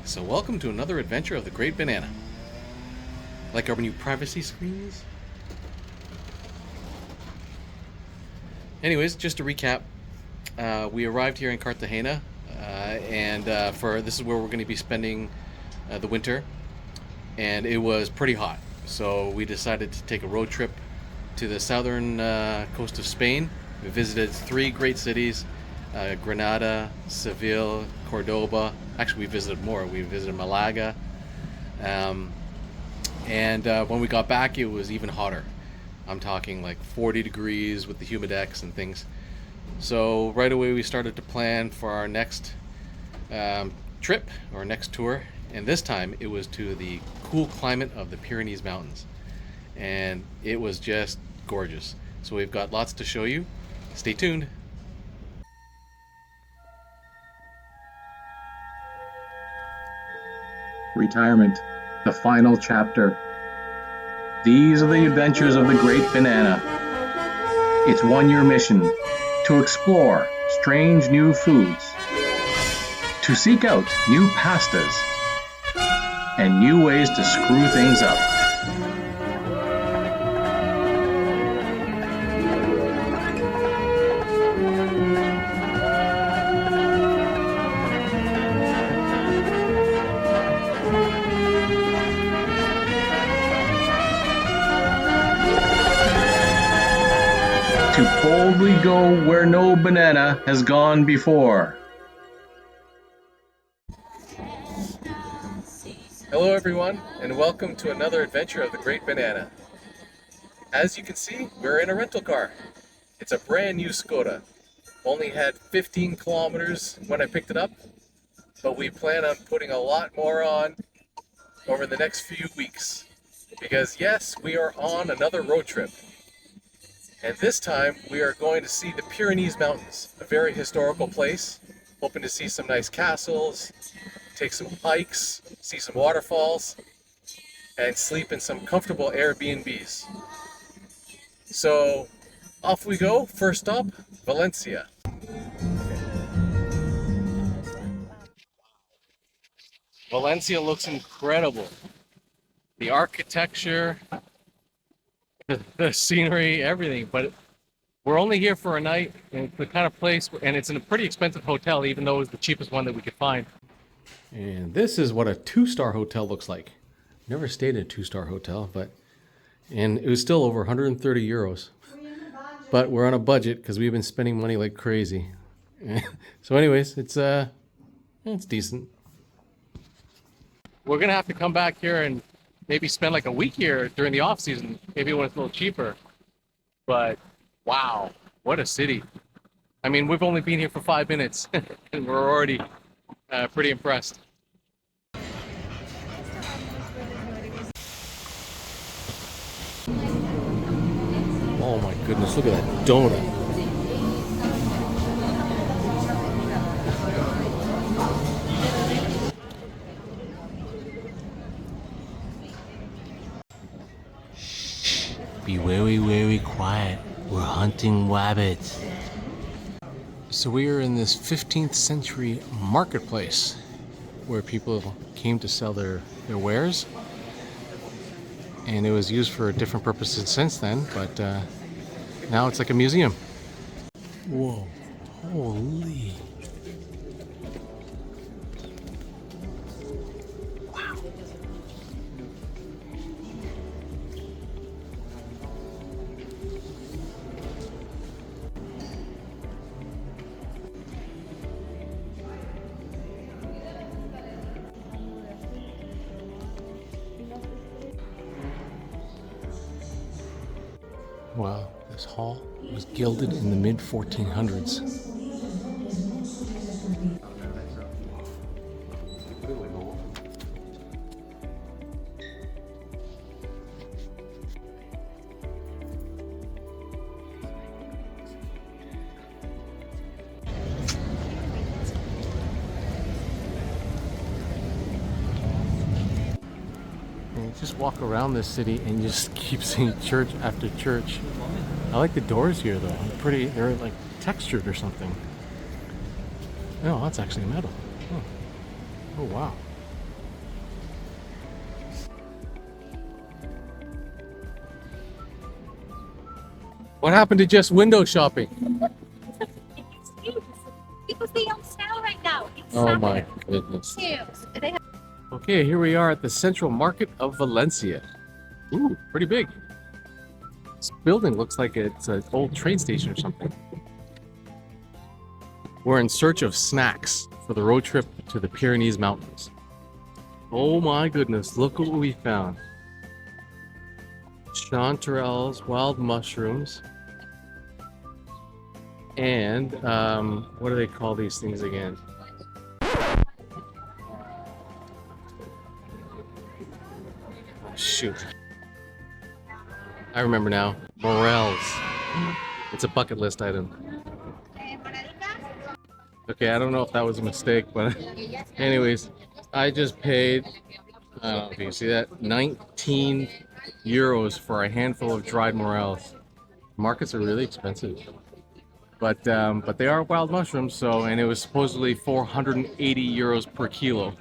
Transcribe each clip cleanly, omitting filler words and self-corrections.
So welcome to another adventure of the Great Banana. Like our new privacy screens? Anyways, just to recap, we arrived here in Cartagena, and this is where we're going to be spending the winter, and it was pretty hot. So we decided to take a road trip to the southern coast of Spain. We visited three great cities, Granada, Seville, Cordoba. Actually, we visited more. We visited Malaga. When we got back, it was even hotter. I'm talking like 40 degrees with the humidex and things. So right away we started to plan for our next trip or next tour. And this time it was to the cool climate of the Pyrenees Mountains. And it was just gorgeous. So we've got lots to show you. Stay tuned. Retirement, the final chapter. These are the adventures of the Great Banana. Its one-year mission: to explore strange new foods, to seek out new pastas, and new ways to screw things up. To boldly go where no banana has gone before. Hello everyone, and welcome to another adventure of the Great Banana. As you can see, we're in a rental car. It's a brand new Skoda. Only had 15 kilometers when I picked it up, but we plan on putting a lot more on over the next few weeks. Because yes, we are on another road trip. And this time we are going to see the Pyrenees Mountains, a very historical place. Hoping to see some nice castles, take some hikes, see some waterfalls, and sleep in some comfortable Airbnbs. So off we go. First stop, Valencia. Valencia looks incredible. The architecture, the scenery, everything. But we're only here for a night, and it's the kind of place, and it's in a pretty expensive hotel, even though it was the cheapest one that we could find. And this is what a 2-star hotel looks like. Never stayed in a 2-star hotel, and it was still over 130 euros. But we're on a budget because we've been spending money like crazy. So anyways, it's decent. We're gonna have to come back here and maybe spend like a week here during the off season, maybe when it's a little cheaper. But wow, what a city. I mean, we've only been here for 5 minutes and we're already pretty impressed. Oh my goodness, look at that donut. Be very, very quiet. We're hunting rabbits. So we are in this 15th century marketplace where people came to sell their wares. And it was used for different purposes since then, but now it's like a museum. Whoa, holy. Wow. Wow, this hall was gilded in the mid-1400s. And you just walk around this city and you just keep seeing church after church. I like the doors here though. They're like textured or something. Oh, that's actually metal. Oh wow. What happened to just window shopping? Because they on sale right now. It's Oh my summer. goodness. Sales. They have Okay, here we are at the Central Market of Valencia. Ooh, pretty big. This building looks like it's an old train station or something. We're in search of snacks for the road trip to the Pyrenees Mountains. Oh my goodness, look what we found. Chanterelles, wild mushrooms, and what do they call these things again? Shoot. I remember now. Morels. It's a bucket list item. Okay, I don't know if that was a mistake, but anyways, I just paid, I don't know if you can see that, 19 euros for a handful of dried morels. Markets are really expensive. But they are wild mushrooms, so, and it was supposedly 480 euros per kilo.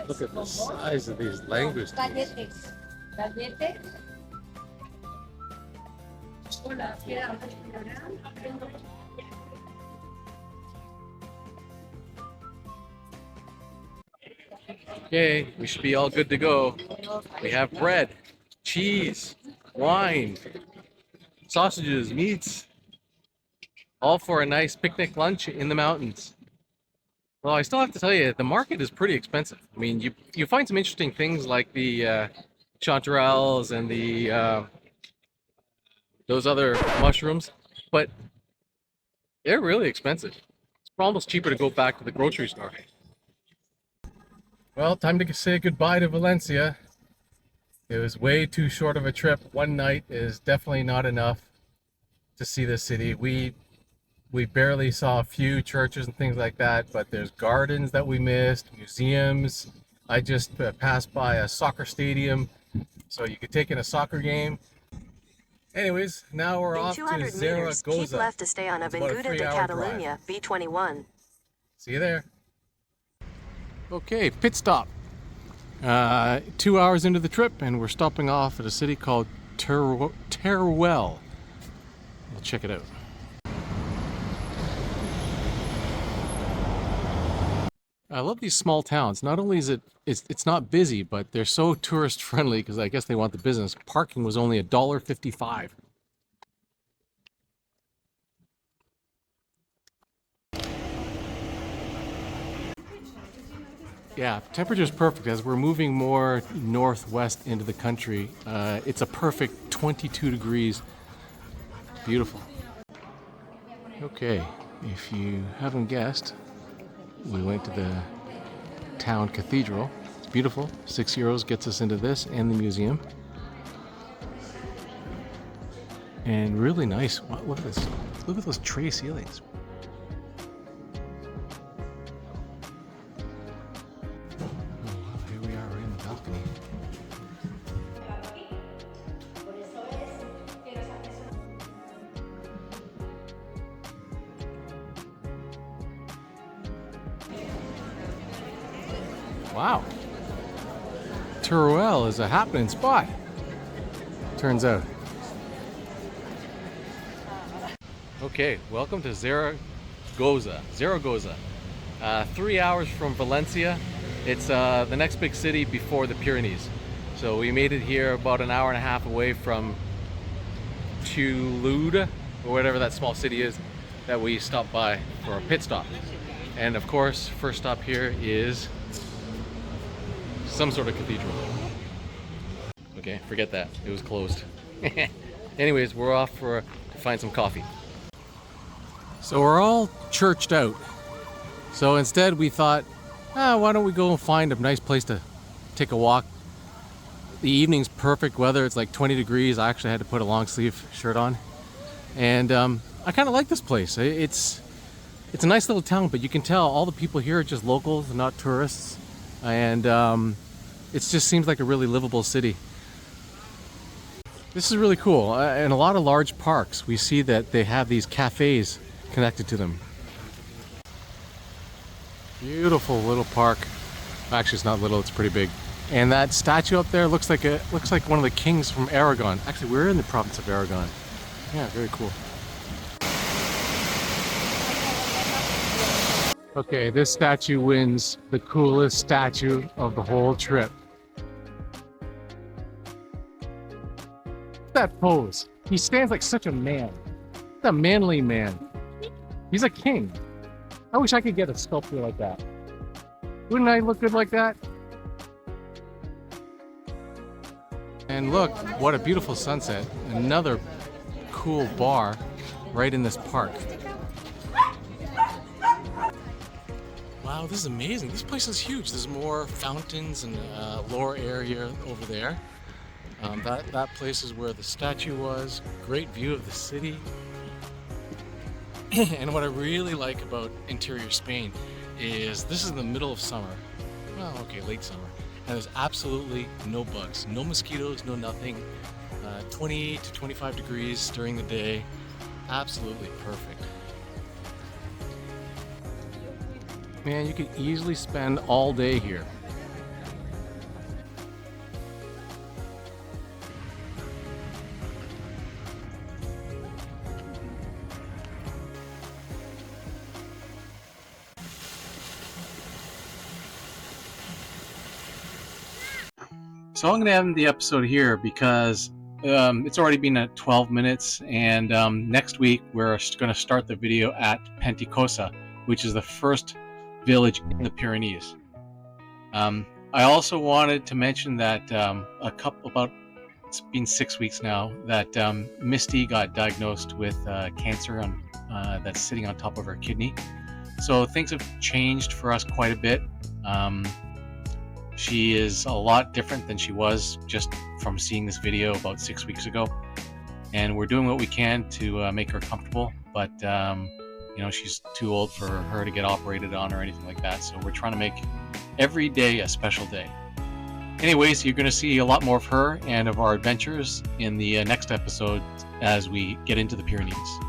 Look at the size of these langoustines. Okay, we should be all good to go. We have bread, cheese, wine, sausages, meats, all for a nice picnic lunch in the mountains. Well, I still have to tell you, the market is pretty expensive. I mean, you find some interesting things like the chanterelles and the those other mushrooms, but they're really expensive. It's almost cheaper to go back to the grocery store. Well, time to say goodbye to Valencia. It was way too short of a trip. One night is definitely not enough to see the city. We barely saw a few churches and things like that, but there's gardens that we missed, museums. I just passed by a soccer stadium, so you could take in a soccer game. Anyways, now we're off to 200 meters, Zaragoza. keep left to stay on It's about a Avinguda de 3-hour Catalunya, B21. See you there. Okay, pit stop. 2 hours into the trip, and we're stopping off at a city called Teruel. We'll check it out. I love these small towns. Not only is it's not busy, but they're so tourist friendly because I guess they want the business. Parking was only $1.55. Yeah, temperature's perfect. As we're moving more northwest into the country, it's a perfect 22 degrees. Beautiful. Okay, if you haven't guessed, we went to the town cathedral. It's beautiful. 6 euros gets us into this and the museum. And really nice. Wow, look at this. Look at those tray ceilings. Wow. Teruel is a happening spot, turns out. Okay, welcome to Zaragoza. 3 hours from Valencia. It's the next big city before the Pyrenees. So we made it here about an hour and a half away from Toulouse, or whatever that small city is that we stopped by for a pit stop. And of course, first stop here is some sort of cathedral. Okay, forget that. It was closed. Anyways, we're off to find some coffee. So we're all churched out. So instead we thought, why don't we go and find a nice place to take a walk. The evening's perfect weather. It's like 20 degrees. I actually had to put a long sleeve shirt on. And I kind of like this place. It's a nice little town, but you can tell all the people here are just locals, not tourists. And it just seems like a really livable city. This is really cool. In a lot of large parks, we see that they have these cafes connected to them. Beautiful little park. Actually, it's not little, it's pretty big. And that statue up there looks like one of the kings from Aragon. Actually, we're in the province of Aragon. Yeah, very cool. Okay, this statue wins the coolest statue of the whole trip. That pose. He stands like such a man. A manly man. He's a king. I wish I could get a sculpture like that. Wouldn't I look good like that? And look, what a beautiful sunset. Another cool bar right in this park. Wow, this is amazing. This place is huge. There's more fountains and lower area over there. That place is where the statue was. Great view of the city. And what I really like about interior Spain is this is in the middle of summer. Well, okay, late summer. And there's absolutely no bugs, no mosquitoes, no nothing. 20 to 25 degrees during the day. Absolutely perfect. Man, you could easily spend all day here. So I'm going to end the episode here because it's already been at 12 minutes, and next week we're going to start the video at Pentecosa, which is the first village in the Pyrenees. I also wanted to mention that it's been 6 weeks now that Misty got diagnosed with cancer that's sitting on top of her kidney. So things have changed for us quite a bit. She is a lot different than she was just from seeing this video about 6 weeks ago, and we're doing what we can to make her comfortable, but she's too old for her to get operated on or anything like that, so we're trying to make every day a special day. Anyways, you're going to see a lot more of her and of our adventures in the next episode as we get into the Pyrenees.